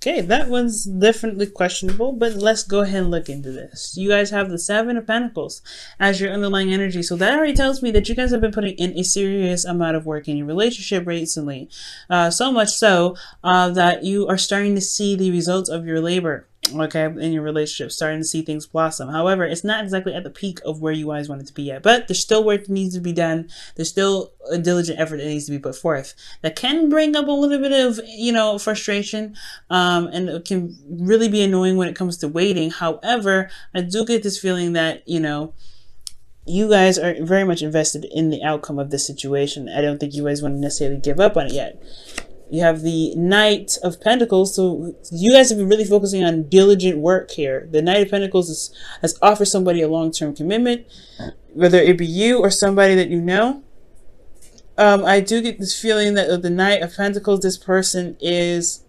Okay, that one's definitely questionable, but let's go ahead and look into this. You guys have the Seven of Pentacles as your underlying energy, so that already tells me that you guys have been putting in a serious amount of work in your relationship recently. So much so that you are starting to see the results of your labor. Okay, in your relationship, starting to see things blossom. However, it's not exactly at the peak of where you guys want it to be at, but there's still work that needs to be done. There's still a diligent effort that needs to be put forth. That can bring up a little bit of, frustration, and it can really be annoying when it comes to waiting. However, I do get this feeling that, you guys are very much invested in the outcome of this situation. I don't think you guys want to necessarily give up on it yet. You have the Knight of Pentacles, so you guys have been really focusing on diligent work here. The Knight of Pentacles has offered somebody a long-term commitment, whether it be you or somebody that you know. I do get this feeling that the Knight of Pentacles, this person is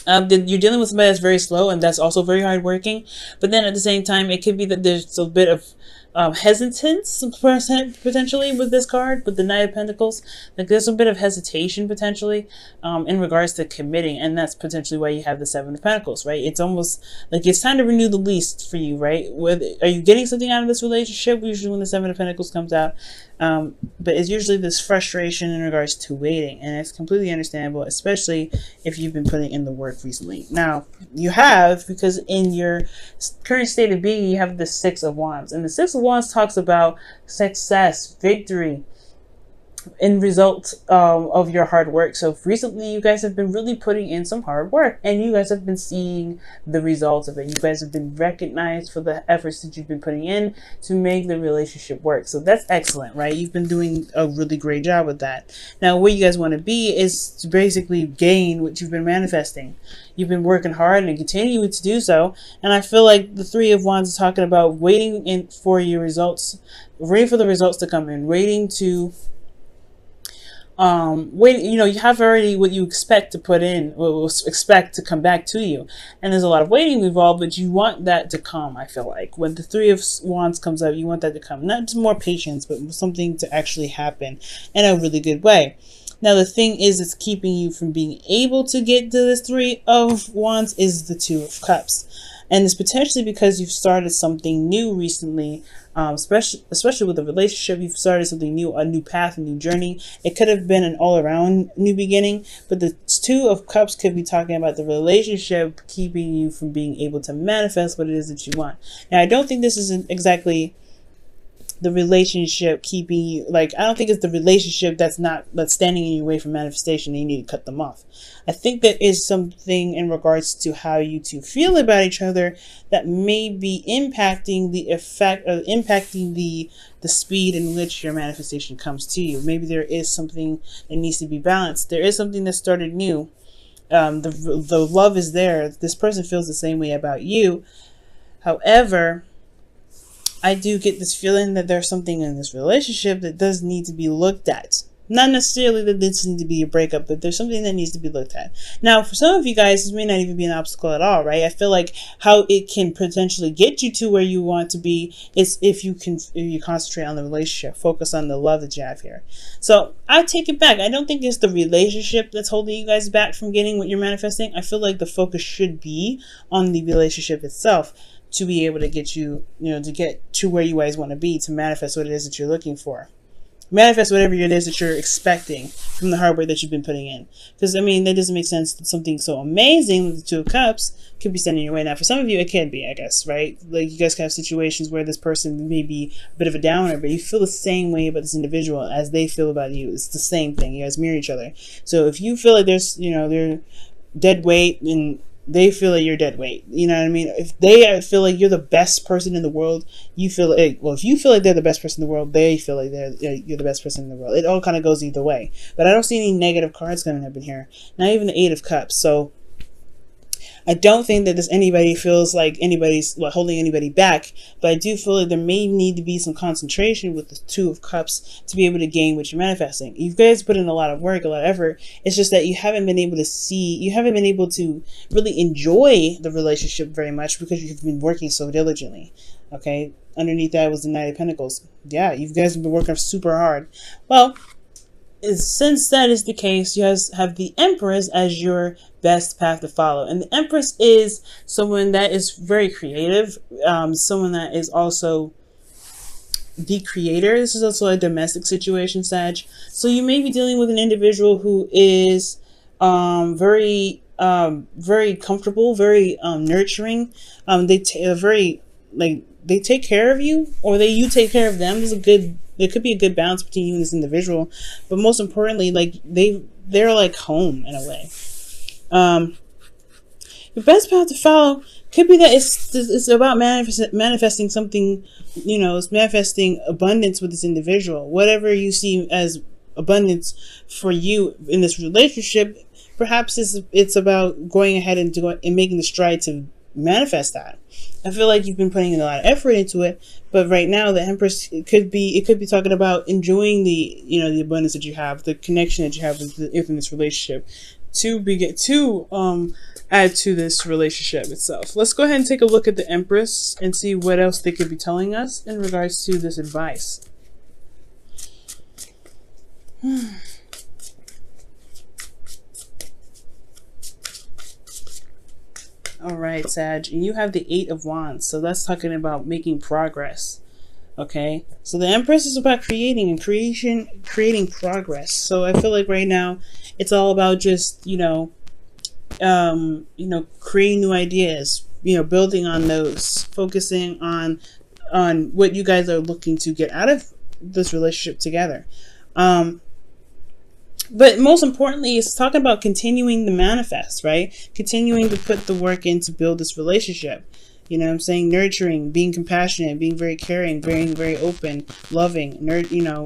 you're dealing with somebody that's very slow and that's also very hardworking. But then at the same time, it could be that there's a bit of hesitance potentially with this card, with the Knight of Pentacles. Like there's a bit of hesitation potentially in regards to committing, and that's potentially why you have the Seven of Pentacles, right? It's almost like it's time to renew the lease for you, right? Are you getting something out of this relationship? Usually when the Seven of Pentacles comes out, but it's usually this frustration in regards to waiting, and it's completely understandable, especially if you've been putting in the work recently. Now you have, because in your current state of being, you have the Six of Wands, and the Six of Wands talks about success, victory, in result of your hard work. So recently you guys have been really putting in some hard work, and you guys have been seeing the results of it. You guys have been recognized for the efforts that you've been putting in to make the relationship work. So that's excellent, right? You've been doing a really great job with that. Now where you guys want to be is to basically gain what you've been manifesting. You've been working hard and continue to do so, and I feel like the Three of Wands is talking about waiting for your results, waiting for the results to come in, waiting to you have already what you expect to put in, what expect to come back to you, and there's a lot of waiting involved, but you want that to come. I feel like when the Three of Wands comes out, you want that to come, not just more patience, but something to actually happen in a really good way. Now the thing is, it's keeping you from being able to get to this Three of Wands is the Two of Cups. And it's potentially because you've started something new recently, especially with a relationship. You've started something new, a new path, a new journey. It could have been an all-around new beginning, but the Two of Cups could be talking about the relationship keeping you from being able to manifest what it is that you want. Now, I don't think this is exactly the relationship keeping you, I don't think it's the relationship that's standing in your way from manifestation and you need to cut them off. I think there is something in regards to how you two feel about each other that may be impacting the effect, or impacting the speed in which your manifestation comes to you. Maybe there is something that needs to be balanced. There is something that started new. The love is there. This person feels the same way about you. However, I do get this feeling that there's something in this relationship that does need to be looked at. Not necessarily that this needs to be a breakup, but there's something that needs to be looked at. Now, for some of you guys, this may not even be an obstacle at all, right? I feel like how it can potentially get you to where you want to be is if you concentrate on the relationship, focus on the love that you have here. So I take it back. I don't think it's the relationship that's holding you guys back from getting what you're manifesting. I feel like the focus should be on the relationship itself, to be able to get you, to get to where you guys want to be, to manifest what it is that you're looking for. Manifest whatever it is that you're expecting from the hard work that you've been putting in. Because, that doesn't make sense that something so amazing with the Two of Cups could be standing in your way. Now, for some of you, it can be, I guess, right? Like, you guys can have situations where this person may be a bit of a downer, but you feel the same way about this individual as they feel about you. It's the same thing. You guys mirror each other. So if you feel like there's, they're dead weight and they feel like you're dead weight. You know what I mean? If they feel like you're the best person in the world, you feel like, well, if you feel like they're the best person in the world, they feel like you're the best person in the world. It all kind of goes either way. But I don't see any negative cards coming up in here. Not even the Eight of Cups. So I don't think that anybody feels like anybody's holding anybody back, but I do feel like there may need to be some concentration with the Two of Cups to be able to gain what you're manifesting. You guys put in a lot of work, a lot of effort. It's just that you haven't been able to really enjoy the relationship very much because you've been working so diligently. Okay, underneath that was the Knight of Pentacles. Yeah, you guys have been working super hard. Well, since that is the case, you guys have the Empress as your best path to follow. And the Empress is someone that is very creative, someone that is also the creator. This is also a domestic situation, Sag. So you may be dealing with an individual who is very comfortable, very nurturing. They take care of you, or you take care of them. There could be a good balance between you and this individual, but most importantly, like they're like home in a way. The best path to follow could be that it's about manifesting something, it's manifesting abundance with this individual. Whatever you see as abundance for you in this relationship, perhaps it's about going ahead and making the stride to manifest that. I feel like you've been putting a lot of effort into it, but right now the Empress, it could be talking about enjoying the abundance that you have, the connection that you have within this relationship, to add to this relationship itself. Let's go ahead and take a look at the Empress and see what else they could be telling us in regards to this advice. All right, Sag, and you have the 8 of Wands, so that's talking about making progress. Okay, so the Empress is about creating progress. So I feel like right now it's all about just creating new ideas, building on those, focusing on what you guys are looking to get out of this relationship together. But most importantly, it's talking about continuing to manifest, right? Continuing to put the work in to build this relationship. You know what I'm saying? Nurturing, being compassionate, being very caring, being very open, loving,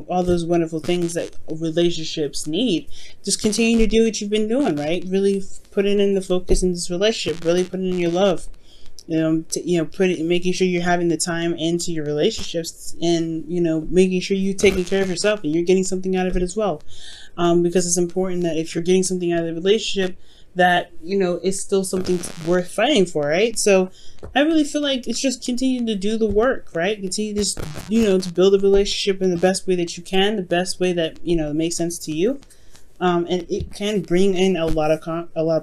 all those wonderful things that relationships need. Just continue to do what you've been doing, right? Really putting in the focus in this relationship, really putting in your love. Making sure you're having the time into your relationships, and making sure you're taking care of yourself and you're getting something out of it as well, because it's important that if you're getting something out of the relationship, that it's still something worth fighting for, right? So I really feel like it's just continue to do the work, right? Continue to build a relationship in the best way that you can, the best way that makes sense to you. And it can bring in a lot of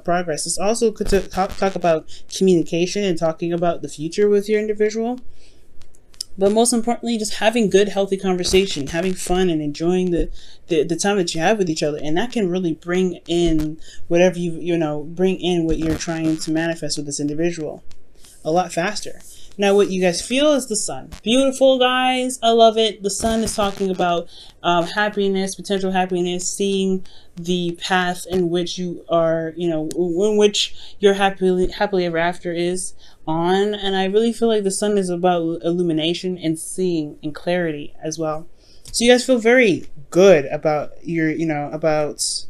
progress. It's also good to talk about communication and talking about the future with your individual. But most importantly, just having good, healthy conversation, having fun, and enjoying the time that you have with each other. And that can really bring in whatever bring in what you're trying to manifest with this individual a lot faster. Now, what you guys feel is the Sun. Beautiful, guys. I love it. The Sun is talking about happiness, potential happiness, seeing the path in which you are, in which your happily ever after is on. And I really feel like the Sun is about illumination and seeing and clarity as well. So you guys feel very good about your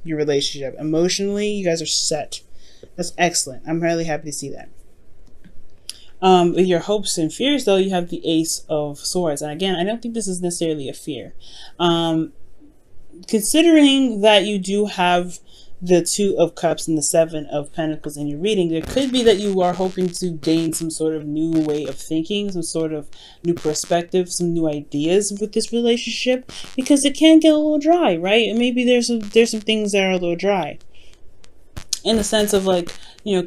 relationship. Emotionally, you guys are set. That's excellent. I'm really happy to see that. With your hopes and fears, though, you have the Ace of Swords. And again, I don't think this is necessarily a fear. Considering that you do have the 2 of Cups and the 7 of Pentacles in your reading, there could be that you are hoping to gain some sort of new way of thinking, some sort of new perspective, some new ideas with this relationship, because it can get a little dry, right? And maybe there's some things that are a little dry, in the sense of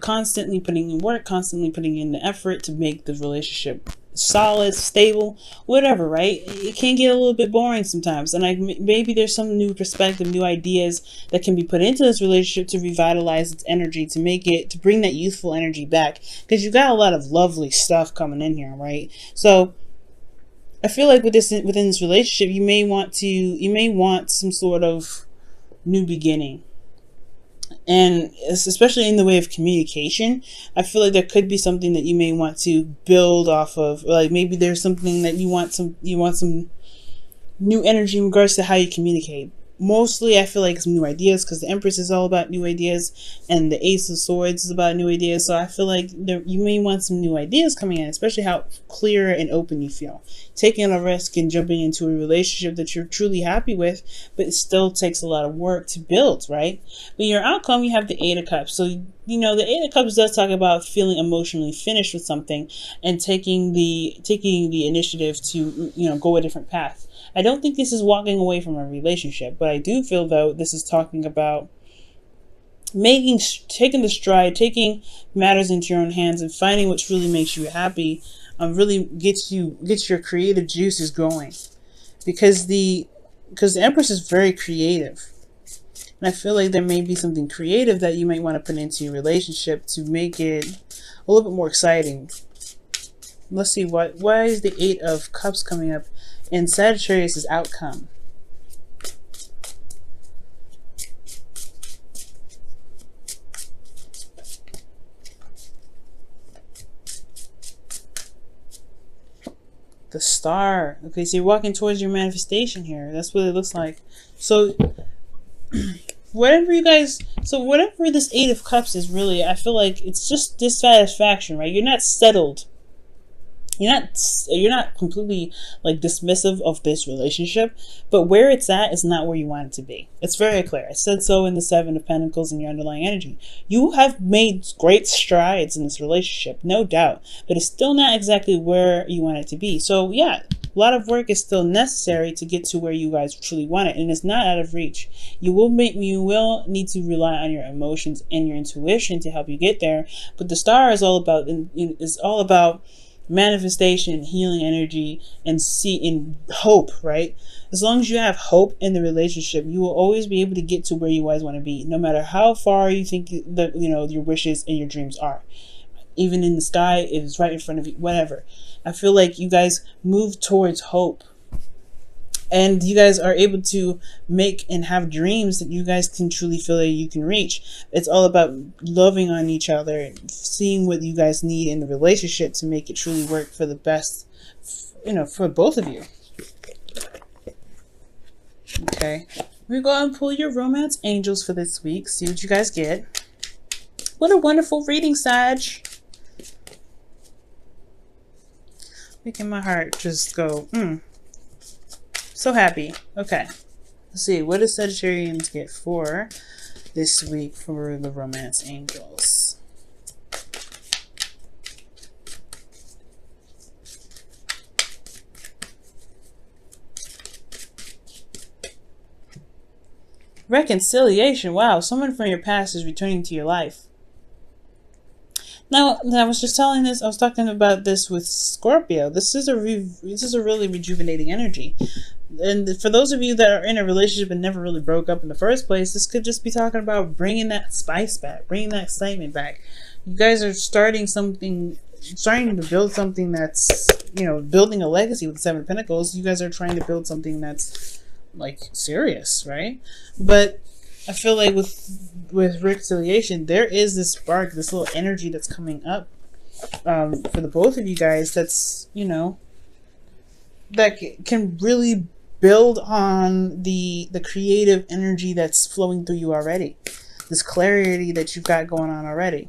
constantly putting in work, constantly putting in the effort to make the relationship solid, stable, whatever, right? It can get a little bit boring sometimes. And maybe there's some new perspective, new ideas that can be put into this relationship to revitalize its energy, to bring that youthful energy back. Because you've got a lot of lovely stuff coming in here, right? So I feel like within this relationship, you may want some sort of new beginning. And especially in the way of communication, I feel like there could be something that you may want to build off of. Like maybe there's something that you want some new energy in regards to how you communicate. Mostly, I feel like it's new ideas, because the Empress is all about new ideas, and the Ace of Swords is about new ideas. So I feel like you may want some new ideas coming in, especially how clear and open you feel. Taking a risk and jumping into a relationship that you're truly happy with, but it still takes a lot of work to build, right? But your outcome, you have the 8 of Cups. So, the 8 of Cups does talk about feeling emotionally finished with something and taking the initiative to, go a different path. I don't think this is walking away from a relationship, but I do feel though this is talking about taking the stride, taking matters into your own hands, and finding what really makes you happy. Really gets your creative juices going, because the Empress is very creative, and I feel like there may be something creative that you might want to put into your relationship to make it a little bit more exciting. Let's see, why is the Eight of Cups coming up in Sagittarius' outcome? The Star. Okay, so you're walking towards your manifestation here. That's what it looks like. So whatever this Eight of Cups is, really, I feel like it's just dissatisfaction, right? You're not settled. You're not completely like dismissive of this relationship, but where it's at is not where you want it to be. It's very clear. I said so in the Seven of Pentacles in your underlying energy. You have made great strides in this relationship, no doubt, but it's still not exactly where you want it to be. So yeah, a lot of work is still necessary to get to where you guys truly want it, and it's not out of reach. You will need to rely on your emotions and your intuition to help you get there. But the Star is all about manifestation, healing energy, and hope, right? As long as you have hope in the relationship, you will always be able to get to where you guys want to be, no matter how far you think that your wishes and your dreams are. Even in the sky, it is right in front of you, whatever. I feel like you guys move towards hope, and you guys are able to make and have dreams that you guys can truly feel that you can reach. It's all about loving on each other and seeing what you guys need in the relationship to make it truly work for the best, for both of you. Okay. We go and pull your romance angels for this week. See what you guys get. What a wonderful reading, Sag. Making my heart just go, So happy. Okay. Let's see. What does Sagittarians get for this week for the romance angels? Reconciliation. Wow. Someone from your past is returning to your life. Now, I was just I was talking about this with Scorpio. This is a really rejuvenating energy. And for those of you that are in a relationship and never really broke up in the first place, this could just be talking about bringing that spice back, bringing that excitement back. You guys are starting to build something that's, building a legacy with the Seven of Pentacles. You guys are trying to build something that's like serious, right? But I feel like with reconciliation, there is this spark, this little energy that's coming up for the both of you guys. That's that can really build on the creative energy that's flowing through you already. This clarity that you've got going on already.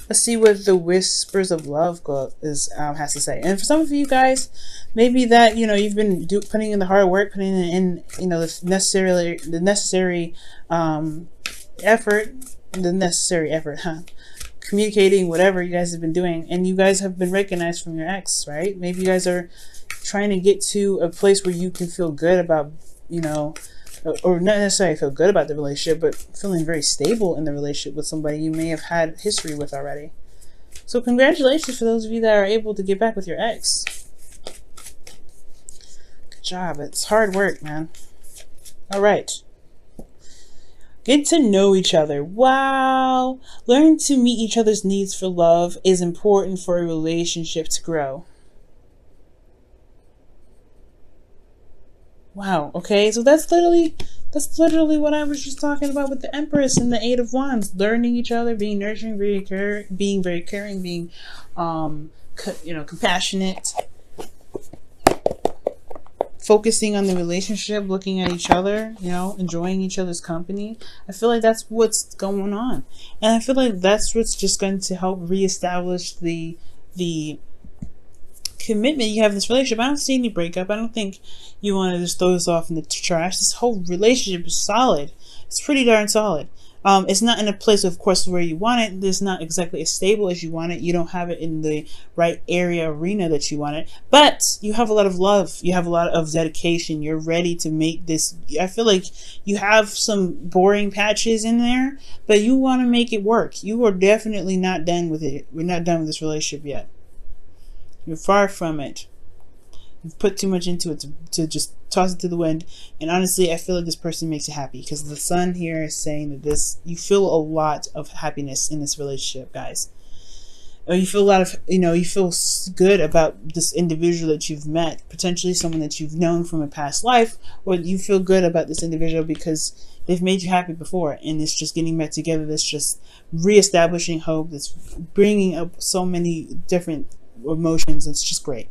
Let's see what the Whispers of Love has to say. And for some of you guys, maybe that you've been putting in the hard work, putting in the necessary effort, communicating whatever you guys have been doing, and you guys have been recognized from your ex, right? Maybe you guys are trying to get to a place where you can feel good about, or not necessarily feel good about the relationship, but feeling very stable in the relationship with somebody you may have had history with already. So congratulations for those of you that are able to get back with your ex. Good job. It's hard work, man. All right. Get to know each other. Wow. Learning to meet each other's needs for love is important for a relationship to grow. Wow. Okay. So that's literally what I was just talking about with the Empress and the Eight of Wands. Learning each other, being nurturing, being very caring, being, compassionate. Focusing on the relationship, looking at each other, enjoying each other's company. I feel like that's what's going on. And I feel like that's what's just going to help reestablish the commitment you have in this relationship. I don't see any breakup. I don't think you want to just throw this off in the trash. This whole relationship is solid. It's pretty darn solid. It's not in a place, of course, where you want it. It's not exactly as stable as you want it. You don't have it in the right area, arena that you want it. But you have a lot of love. You have a lot of dedication. You're ready to make this. I feel like you have some boring patches in there, but you want to make it work. You are definitely not done with it. We're not done with this relationship yet. You're far from it. You've put too much into it to just toss it to the wind. And honestly, I feel like this person makes you happy, because the sun here is saying that you feel a lot of happiness in this relationship, guys. Or you feel a lot of, you feel good about this individual that you've met, potentially someone that you've known from a past life, or you feel good about this individual because they've made you happy before, and it's just getting back together. That's just reestablishing hope. That's bringing up so many different emotions. It's just great.